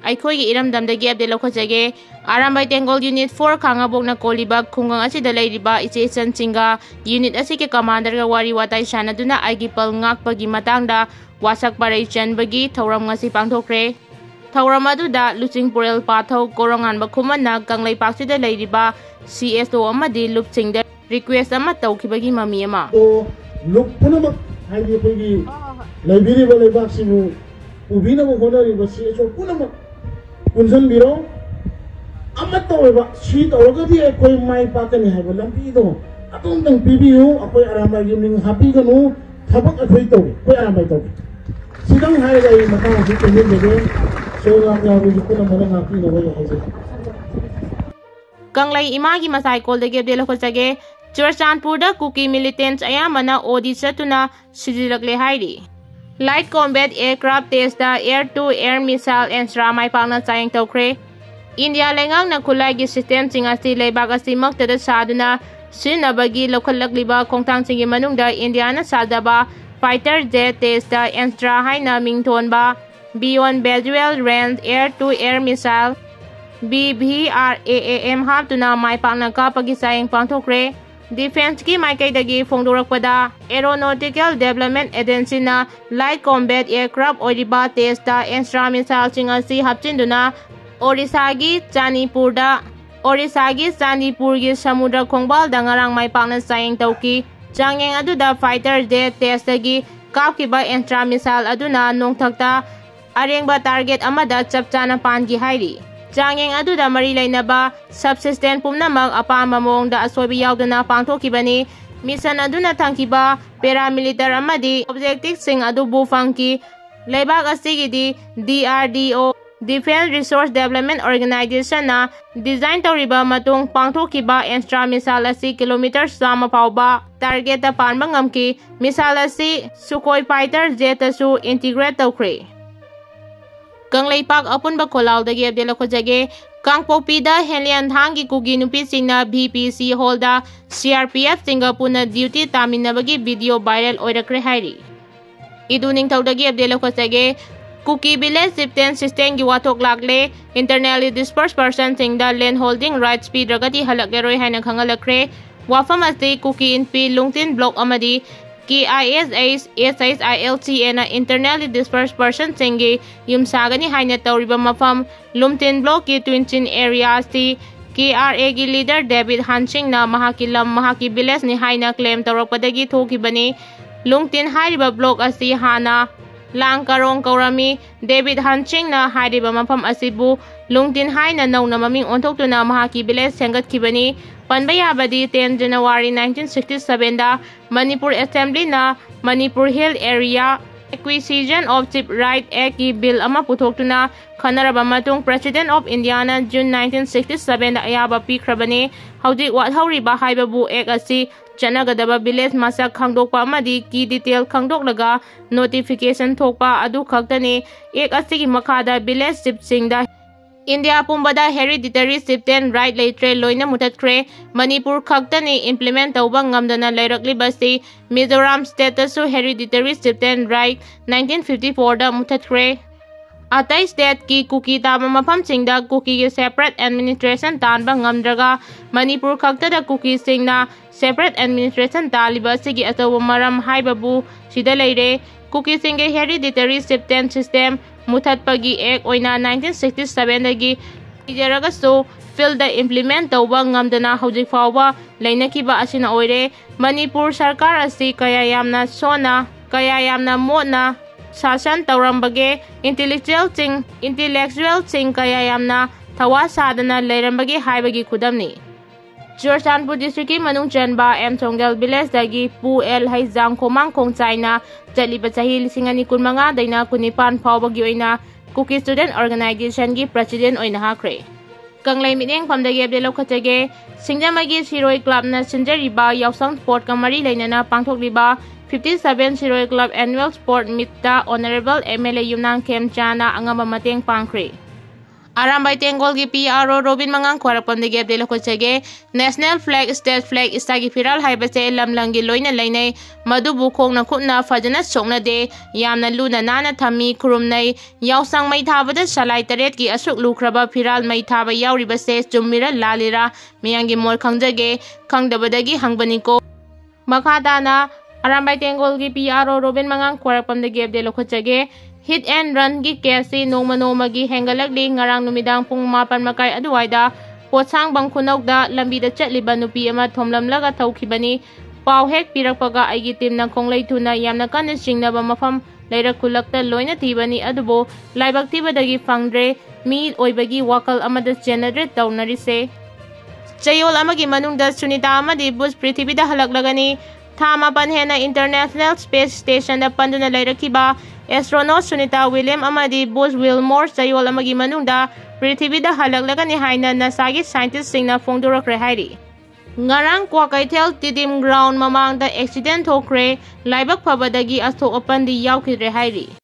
ꯑꯩꯈꯣꯏꯒꯤ ꯏꯔꯝꯗꯝꯗꯒꯤ update ꯂꯧꯈꯠꯆꯒꯦ Arambai ꯇꯦꯡꯒꯣꯜ unit 4 ꯈꯥꯡꯉꯕꯣꯛꯅ ꯀꯣꯜꯂꯤꯕ ꯈꯨꯡꯒꯪ ꯑꯁꯤꯗ ꯂꯩꯔꯤꯕ ꯏꯆꯦ ꯏꯆꯟꯁꯤꯡꯒ ꯌꯨꯅꯤꯠ ꯑꯁꯤꯒꯤ ꯀꯃꯥꯟꯗꯔꯒ ꯋꯥꯔꯤ ꯋꯥꯇꯥꯏ ꯁꯥꯟꯅꯗꯨꯅ ꯑꯩꯒꯤꯄꯜ ꯉꯥꯛꯄꯒꯤ ꯃꯇꯥꯡꯗ ꯋꯥꯁꯛ ꯄꯔꯩ ꯆꯟꯕꯒꯤ ꯊꯧꯔꯝ ꯉꯁꯤ ꯄꯥꯡꯊꯣꯛꯈ꯭ꯔꯦ꯫ ꯊꯧꯔꯝ ꯑꯗꯨꯗ ꯂꯨꯆꯤꯡꯄꯨꯔꯦꯜ ꯄꯥꯊꯧ ꯀꯣꯔꯣꯉꯥꯟꯕ ꯈꯨꯃꯟꯅ ꯀꯪꯂꯩꯄꯥꯛꯁꯤꯗ ꯂꯩꯔꯤꯕ CSO ꯑꯃꯗꯤ ꯂꯨꯞꯁꯤꯡꯗ ꯔꯤꯀ꯭ꯋꯦꯁ ꯑꯃ ꯇꯧꯈꯤꯕꯒꯤ ꯃꯃꯤ ꯑꯃ ꯂꯨꯞ ꯄꯨꯝꯅꯃꯛ ꯍꯥꯏꯗꯤ ꯑꯩꯈꯣꯏꯒꯤ ꯂꯩꯕꯤꯔꯤꯕ ꯂꯩꯕꯥꯛꯁꯤꯕꯨ ꯎꯕꯤꯅꯕ ꯍꯣꯠꯅꯔꯤꯕ CSO ꯄꯨꯝꯅꯃꯛ ꯄꯨꯟꯁꯤꯟꯕꯤꯔꯣ ꯑꯃꯠꯇ ꯑꯣꯏꯕ ꯁꯤ ꯇꯧꯔꯒꯗꯤ ꯑꯩꯈꯣꯏ ꯃꯥꯏ ꯄꯥꯛꯀꯅꯤ ꯍꯥꯏꯕ ꯂꯝꯕꯤꯗꯣ ꯑꯗꯨꯝꯇꯪ ꯄꯤꯕꯤꯌꯨ ꯑꯩꯈꯣꯏ ꯑꯔꯥꯝꯕꯥꯏꯒꯤ ꯃꯤꯡ ꯍꯥꯞꯄꯤꯒꯅꯨ ꯊꯕꯛ ꯑꯩꯈꯣꯏ ꯇꯧꯒꯦ ꯑꯩꯈꯣꯏ ꯑꯔꯥꯝꯕꯥꯏ ꯇꯧꯒꯦ ꯁꯤꯗꯪ ꯍꯥꯏꯔꯒ ꯑꯩ ꯃꯇꯥꯡ ꯑꯁꯤ ꯇꯦꯟꯖꯟꯖꯒꯦ ꯁꯣꯏꯂꯥꯝ ꯌꯥꯎꯕꯒꯤ ꯄꯨꯝꯅꯃꯛꯅ ꯉꯥꯛꯄꯤꯅꯕ ꯍꯥꯏꯖꯒꯦ꯫ ꯀꯪꯂꯩ ꯏꯃꯥꯒꯤ ꯃꯁꯥꯏꯀꯣꯜꯗꯒꯤ ꯑꯞꯗꯦꯠ ꯂꯧꯈꯠꯆꯒꯦ ꯆꯨꯔꯆꯥꯟꯄꯨꯔꯗ ꯀꯨꯀꯤ ꯃꯤꯂꯤꯇꯦꯟꯠꯁ ꯑꯌꯥꯝꯕꯅ ꯑꯣꯗꯤ ꯆꯠꯇꯨꯅ ꯁꯤꯖꯤꯜꯂꯛꯂꯦ ꯍꯥꯏꯔꯤ꯫ Light combat aircraft test air to air missile ꯑꯦꯟꯁ꯭ꯔꯥ ꯃꯥꯏ ꯄꯥꯛꯅ ꯆꯥꯡꯌꯦꯡ ꯇꯧꯈ꯭ꯔꯦ꯫ ꯏꯟꯗꯤꯌꯥ ꯂꯩꯉꯥꯛꯅ ꯈꯨꯠꯂꯥꯏꯒꯤ ꯁꯤꯁꯇꯦꯝꯁꯤꯡ ꯑꯁꯤ ꯂꯩꯕꯥꯛ ꯑꯁꯤꯃꯛꯇꯗ ꯁꯥꯗꯨꯅ ꯁꯤꯖꯤꯟꯅꯕꯒꯤ ꯂꯧꯈꯠꯂꯛꯂꯤꯕ ꯈꯣꯡꯊꯥꯡꯁꯤꯡꯒꯤ ꯃꯅꯨꯡꯗ ꯏꯟꯗꯤꯌꯥꯅ ꯁꯥꯖꯕ ꯐꯥꯏꯇꯔ ꯖꯦꯠ ꯇꯦꯁꯇ ꯑꯦꯟꯁ꯭ꯔꯥ ꯍꯥꯏꯅ ꯃꯤꯡꯊꯣꯟꯕ beyond visual range air to air missile BVRAAM ꯍꯥꯞꯇꯨꯅ ꯃꯥꯏ ꯄꯥꯛꯅ ꯀꯥꯞꯄꯒꯤ ꯆꯥꯡꯌꯦꯡ ꯄꯥꯡꯊꯣꯛꯈ꯭ꯔꯦ꯫ ꯗꯤꯐꯦꯟꯁꯀꯤ ꯃꯥꯏꯀꯩꯗꯒꯤ ꯐꯣꯡꯗꯣꯔꯛꯄꯗ ꯑꯦꯔꯣꯅꯣꯇꯤꯀꯦꯜ ꯗꯦꯚꯂꯞꯃꯦꯟꯠ ꯑꯦꯖꯦꯟꯁꯤꯅ ꯂꯥꯏꯠ ꯀꯣꯝꯕꯦꯠ ꯑꯦꯌꯔꯀ꯭ꯔꯥꯐꯠ ꯑꯣꯏꯔꯤꯕ ꯇꯦꯁꯇ ꯑꯦꯟꯁ꯭ꯔꯥ ꯃꯤꯁꯥꯏꯜꯁꯤꯡ ꯑꯁꯤ ꯍꯥꯞꯆꯤꯟꯗꯨꯅ ꯑꯣꯔꯤꯁꯥꯒꯤ ꯆꯥꯟꯗꯤꯄꯨꯔꯒꯤ ꯁꯃꯨꯗ꯭ꯔ ꯈꯣꯡꯕꯥꯜꯗ ꯉꯔꯥꯡ ꯃꯥꯏ ꯄꯥꯛꯅ ꯆꯥꯡꯌꯦꯡ ꯇꯧꯈꯤ꯫ ꯆꯥꯡꯌꯦꯡ ꯑꯗꯨꯗ ꯐꯥꯏꯇꯔ ꯖꯦꯠ ꯇꯦꯁꯇꯒꯤ ꯀꯥꯞꯈꯤꯕ ꯑꯦꯟꯁ꯭ꯔꯥ ꯃꯤꯁꯥꯏꯜ ꯑꯗꯨꯅ ꯅꯣꯡꯊꯛꯇ ꯑꯔꯦꯡꯕ ꯇꯥꯔꯒꯦꯠ ꯑꯃꯗ ꯆꯞ ꯆꯥꯅ ꯄꯥꯟꯈꯤ ꯍꯥꯏꯔꯤ꯫ ꯆꯥꯡꯌꯦꯡ ꯑꯗꯨꯗ ꯃꯔꯤ ꯂꯩꯅꯕ ꯁꯕꯁꯤꯁꯇꯦꯟ ꯄꯨꯝꯅꯃꯛ ꯑꯄꯥꯝꯕ ꯃꯑꯣꯡꯗ ꯑꯁꯣꯏꯕ ꯌꯥꯎꯗꯅ ꯄꯥꯡꯊꯣꯛꯈꯤꯕꯅꯤ꯫ ꯃꯤꯁꯟ ꯑꯗꯨꯅ ꯊꯝꯈꯤꯕ ꯄꯦꯔꯥꯃꯤꯂꯤꯇꯔ ꯑꯃꯗꯤ ꯑꯣꯕꯖꯦꯛꯇꯤꯚꯁꯤꯡ ꯑꯗꯨꯕꯨ ꯐꯪꯈꯤ꯫ ꯂꯩꯕꯥꯛ ꯑꯁꯤꯒꯤꯗꯤ DRDO ꯗꯤꯐꯦꯟꯁ ꯔꯤꯁꯣꯔꯁ ꯗꯦꯚꯂꯞꯃꯦꯟꯠ ꯑꯣꯔꯒꯅꯥꯏꯖꯦꯁꯟꯅ ꯗꯤꯖꯥꯏꯟ ꯇꯧꯔꯤꯕ ꯃꯇꯨꯡ ꯄꯥꯡꯊꯣꯛꯈꯤꯕ ꯑꯦꯟꯁ꯭ꯔꯥ ꯃꯤꯁꯥꯏꯜ ꯑꯁꯤ ꯀꯤꯂꯣꯃꯤꯇꯔ 100 ꯐꯥꯎꯕ ꯇꯥꯔꯒꯦꯠꯇ ꯄꯥꯟꯕ ꯉꯝꯈꯤ꯫ ꯃꯤꯁꯥꯏꯜ ꯑꯁꯤ ꯁꯨꯈꯣꯏ ꯐꯥꯏꯇꯔ ꯖꯦꯠꯇꯁꯨ ꯏꯟꯇꯤꯒ꯭ꯔꯦꯠ ꯇꯧꯈ꯭ꯔꯦ꯫ ꯀꯪꯂꯩꯄꯥꯛ ꯑꯄꯨꯟꯕ ꯈꯣꯜꯂꯥꯎꯗꯒꯤ ꯑꯞꯗꯦꯠ ꯂꯧꯈꯠꯆꯒꯦ ꯀꯥꯡꯄꯣꯛꯄꯤꯗ ꯍꯦꯂꯤꯌꯥꯟꯊꯥꯡꯒꯤ ꯀꯨꯀꯤ ꯅꯨꯄꯤꯁꯤꯡꯅ VPC ꯍꯣꯜꯗ CRPF-ꯁꯤꯡꯒ ꯄꯨꯟꯅ ꯗ꯭ꯌꯨꯇꯤ ꯇꯥꯃꯤꯟꯅꯕꯒꯤ ꯚꯤꯗꯤꯑꯣ ꯚꯥꯏꯔꯦꯜ ꯑꯣꯏꯔꯛꯈ꯭ꯔꯦ ꯍꯥꯏꯔꯤ꯫ ꯏꯗꯨ ꯅꯤꯡꯊꯧꯗꯒꯤ ꯑꯞꯗꯦꯠ ꯂꯧꯈꯠꯆꯒꯦ ꯀꯨꯀꯤ ꯚꯤꯂꯦꯖ ꯆꯤꯞꯇꯦꯟ ꯁꯤꯁꯇꯦꯝꯒꯤ ꯋꯥꯊꯣꯛ ꯂꯥꯛꯂꯦ ꯏꯟꯇꯔꯅꯦꯜꯂꯤ ꯗꯤꯁꯄꯔꯁ ꯄꯔꯁꯟꯁꯤꯡꯗ ꯂꯦꯟ ꯍꯣꯜꯗꯤꯡ ꯔꯥꯏꯠꯁ ꯄꯤꯗ꯭ꯔꯒꯗꯤ ꯍꯜꯂꯛꯂꯔꯣꯏ ꯍꯥꯏꯅ ꯈꯪꯍꯜꯂꯛꯈ꯭ꯔꯦ꯫ ꯋꯥꯐꯝ ꯑꯁꯤ ꯀꯨꯀꯤ ꯏꯟꯄꯤ ꯂꯨꯡꯇꯤꯟ ꯕ꯭ꯂꯣꯛ ꯑꯃꯗꯤ KISH-SHILCAꯅ ꯏꯟꯇꯔꯅꯦꯜꯂꯤ ꯗꯤꯁꯄꯔꯁ ꯄꯔꯁꯟꯁꯤꯡꯒꯤ ꯌꯨꯝꯁꯥꯒꯅꯤ ꯍꯥꯏꯅ ꯇꯧꯔꯤꯕ ꯃꯐꯝ ꯂꯨꯡꯇꯤꯟ ꯕ꯭ꯂꯣꯛꯀꯤ ꯇ꯭ꯋꯤꯟꯆꯤꯟ ꯑꯦꯔꯤꯌꯥ ꯑꯁꯤ KRAꯒꯤ ꯂꯤꯗꯔ ꯗꯦꯕꯤꯗ ꯍꯟꯁꯤꯡꯅ ꯃꯍꯥꯛꯀꯤ ꯂꯝ ꯃꯍꯥꯛꯀꯤ ꯚꯤꯂꯦꯖꯅꯤ ꯍꯥꯏꯅ ꯀ꯭ꯂꯦꯝ ꯇꯧꯔꯛꯄꯗꯒꯤ ꯊꯣꯛꯈꯤꯕꯅꯤ꯫ ꯂꯨꯡꯇꯤꯟ ꯍꯥꯏꯔꯤꯕ ꯕ꯭ꯂꯣꯛ ꯑꯁꯤ ꯍꯥꯟꯅ ꯂꯥꯡꯀꯔꯣꯡ ꯀꯧꯔꯝꯃꯤ꯫ ꯗꯦꯕꯤꯗ ꯍꯟꯁꯤꯡꯅ ꯍꯥꯏꯔꯤꯕ ꯃꯐꯝ ꯑꯁꯤꯕꯨ ꯂꯨꯡꯇꯤꯟ ꯍꯥꯏꯅ ꯅꯧꯅ ꯃꯃꯤꯡ ꯑꯣꯟꯊꯣꯛꯇꯨꯅ ꯃꯍꯥꯛꯀꯤ ꯚꯤꯂꯦꯖ ꯁꯦꯝꯒꯠꯈꯤꯕꯅꯤ꯫ ꯄꯟꯕ ꯌꯥꯕꯗꯤ 10 ꯖꯅꯋꯥꯔꯤ 1967ꯗ ꯃꯅꯤꯄꯨꯔ ꯑꯦꯁꯦꯝꯕ꯭ꯂꯤꯅ Manipur hill area acquisition of chief right ꯑꯦꯛꯠꯀꯤ ꯕꯤꯜ ꯑꯃ ꯄꯨꯊꯣꯛꯇꯨꯅ ꯈꯟꯅꯔꯕ ꯃꯇꯨꯡ ꯄ꯭ꯔꯦꯁꯤꯗꯦꯟꯠ ꯑꯣꯐ ꯏꯟꯗꯤꯌꯥꯅ ꯖꯨꯟ 1967ꯗ ꯑꯌꯥꯕ ꯄꯤꯈ꯭ꯔꯕꯅꯤ꯫ ꯍꯧꯖꯤꯛ ꯋꯥꯠꯍꯧꯔꯤꯕ ꯍꯥꯏꯕꯕꯨ ꯑꯦꯛꯠ ꯑꯁꯤ ꯆꯠꯅꯒꯗꯕ ꯚꯤꯂꯦꯖ ꯃꯁꯛ ꯈꯪꯗꯣꯛꯄ ꯑꯃꯗꯤ ꯀꯤ ꯗꯤꯇꯦꯜ ꯈꯪꯗꯣꯛꯂꯒ ꯅꯣꯇꯤꯐꯤꯀꯦꯁꯟ ꯊꯣꯛꯄ ꯑꯗꯨ ꯈꯛꯇꯅꯤ꯫ ꯑꯦꯛꯠ ꯑꯁꯤꯒꯤ ꯃꯈꯥꯗ ꯚꯤꯂꯦꯖ ꯆꯤꯞꯁꯤꯡꯗ ꯏꯟꯗꯤꯌꯥ ꯄꯨꯝꯕꯗ ꯍꯦꯔꯤꯗꯤꯇꯔꯤ ꯆꯤꯞꯇꯦꯟ ꯔꯥꯏꯠ ꯂꯩꯇ꯭ꯔꯦ ꯂꯣꯏꯅ ꯃꯨꯊꯠꯈ꯭ꯔꯦ꯫ ꯃꯅꯤꯄꯨꯔ ꯈꯛꯇꯅꯤ ꯏꯝꯄ꯭ꯂꯤꯃꯦꯟꯠ ꯇꯧꯕ ꯉꯝꯗꯅ ꯂꯩꯔꯛꯂꯤꯕꯁꯤ꯫ ꯃꯤꯖꯣꯔꯥꯝ ꯁ꯭ꯇꯦꯠꯇꯁꯨ ꯍꯦꯔꯤꯗꯤꯇꯔꯤ ꯆꯤꯞꯇꯦꯟ ꯔꯥꯏꯠ 1954ꯗ ꯃꯨꯊꯠꯈ꯭ꯔꯦ꯫ ꯑꯇꯩ ꯁ꯭ꯇꯦꯠꯀꯤ ꯀꯨꯀꯤ ꯇꯥꯕ ꯃꯐꯝꯁꯤꯡꯗ ꯀꯨꯀꯤꯒꯤ ꯁꯦꯄꯔꯦꯠ ꯑꯦꯗꯃꯤꯅꯤꯁꯇ꯭ꯔꯦꯁꯟ ꯇꯥꯟꯕ ꯉꯝꯗ꯭ꯔꯒ ꯃꯅꯤꯄꯨꯔ ꯈꯛꯇꯗ ꯀꯨꯀꯤꯁꯤꯡꯅ ꯁꯦꯄꯔꯦꯠ ꯑꯦꯗꯃꯤꯅꯤꯁꯇ꯭ꯔꯦꯁꯟ ꯇꯥꯜꯂꯤꯕ ꯑꯁꯤꯒꯤ ꯑꯆꯧꯕ ꯃꯔꯝ ꯍꯥꯏꯕꯕꯨ ꯁꯤꯗ ꯂꯩꯔꯦ꯫ ꯀꯨꯀꯤꯁꯤꯡꯒꯤ ꯍꯦꯔꯤꯗꯤꯇꯔꯤ ꯆꯤꯞꯇꯦꯟ ꯁꯤꯁꯇꯦꯝ ꯃꯨꯊꯠꯄꯒꯤ ꯑꯦꯛꯠ ꯑꯣꯏꯅ 1967ꯗꯒꯤ ꯂꯩꯖꯔꯒꯁꯨ ꯐꯤꯜꯗ ꯏꯝꯄ꯭ꯂꯤꯃꯦꯟꯠ ꯇꯧꯕ ꯉꯝꯗꯅ ꯍꯧꯖꯤꯛ ꯐꯥꯎꯕ ꯂꯩꯅꯈꯤꯕ ꯑꯁꯤꯅ ꯑꯣꯏꯔꯦ꯫ ꯃꯅꯤꯄꯨꯔ ꯁꯔꯀꯥꯔ ꯑꯁꯤ ꯀꯌꯥ ꯌꯥꯝꯅ ꯃꯣꯠꯅ ꯁꯥꯁꯟ ꯇꯧꯔꯝꯕꯒꯦ ꯏꯟꯇꯦꯂꯦꯛꯆꯨꯑꯦꯜꯁꯤꯡ ꯀꯌꯥ ꯌꯥꯝꯅ ꯊꯋꯥ ꯁꯥꯗꯅ ꯂꯩꯔꯝꯕꯒꯦ ꯍꯥꯏꯕꯒꯤ ꯈꯨꯗꯝꯅꯤ꯫ ꯆꯨꯔꯆꯥꯟꯄꯨꯔ ꯗꯤꯁꯇ꯭ꯔꯤꯛꯀꯤ ꯃꯅꯨꯡ ꯆꯟꯕ ꯑꯦꯝꯊꯣꯡꯒꯦꯜ ꯚꯤꯂꯦꯖꯗꯒꯤ ꯄꯨ ꯑꯦꯜ ꯍꯩꯖꯥꯡ ꯈꯣꯃꯥꯡ ꯈꯣꯡꯆꯥꯏꯅ ꯆꯠꯂꯤꯕ ꯆꯍꯤ 2015ꯗꯩꯅ 19 ꯐꯥꯎꯕꯒꯤ ꯑꯣꯏꯅ ꯀꯨꯀꯤ ꯁ꯭ꯇꯨꯗꯦꯟꯠ ꯑꯣꯔꯒꯅꯥꯏꯖꯦꯁꯟꯒꯤ ꯄ꯭ꯔꯦꯁꯤꯗꯦꯟꯠ ꯑꯣꯏꯅ ꯍꯥꯞꯈ꯭ꯔꯦ꯫ ꯀꯪꯂꯩ ꯃꯤꯠꯌꯦꯡꯐꯝꯗꯒꯤ ꯑꯞꯗꯦꯠ ꯂꯧꯈꯠꯆꯒꯦ ꯁꯤꯡꯖꯃꯩꯒꯤ ꯁꯤꯔꯣꯏ ꯀ꯭ꯂꯕꯅ ꯁꯤꯟꯖꯔꯤꯕ ꯌꯥꯎꯁꯪ ꯁ꯭ꯄꯣꯔꯠꯀ ꯃꯔꯤ ꯂꯩꯅꯅ ꯄꯥꯡꯊꯣꯛꯂꯤꯕ 57 ꯁꯤꯔꯣꯏ ꯀ꯭ꯂꯕ ꯑꯦꯅꯨꯑꯦꯜ ꯁ꯭ꯄꯣꯔꯠ ꯃꯤꯠꯇ ꯑꯣꯅꯔꯦꯕꯜ MLA ꯌꯨꯝꯅꯥꯝ ꯈꯦꯝꯆꯥꯅ ꯑꯉꯝꯕ ꯃꯇꯦꯡ ꯄꯥꯡꯈ꯭ꯔꯦ꯫ Arambai Tengolgi PRO Robin Mangang Kwarakpamdagi update lakochage National Flag State Flag Istagi Firal haibase lamlangi loina lainai madubu khongna khutna fajana soknade yamna luna nana thami khurumnai yausang mai thabada salai taret ki asuk lukraba firal mai thaba yauribase chummira lalira miyangi mor khangjage khangdabadagi hangbaniko makhadana Arambai Tengolgi PRO Robin Mangang Kwarakpamdagi update lakochage Hit and run gi kesi noma gi hengalakli ngarang numidang pung 8 makai aduwaida potsang bangkhunokda lambida chatliba nupi ama thomlamlaga thaukhibani pau hek pirakpaga aigi timna khonglei thuna yamna kanna singnaba mafam leirak khulakta loina thibani adubo laibak thibadagi fangdre mi oibagi wakal amada generate tawnarise chayol amagi manungda sunita amadi bus prithibida halaklagani thama panhena international space station da panduna leirakiba astronaut Sunita William amadi Buzz Wilmore chayol amagi manungda prithibida halaklagani haina NASA-gi scientist singna phongdorakre hairi ngarang Kwakaithel Tidim ground mamangda accident thokre laibak phabadagi asthok apandi yaukidre hairi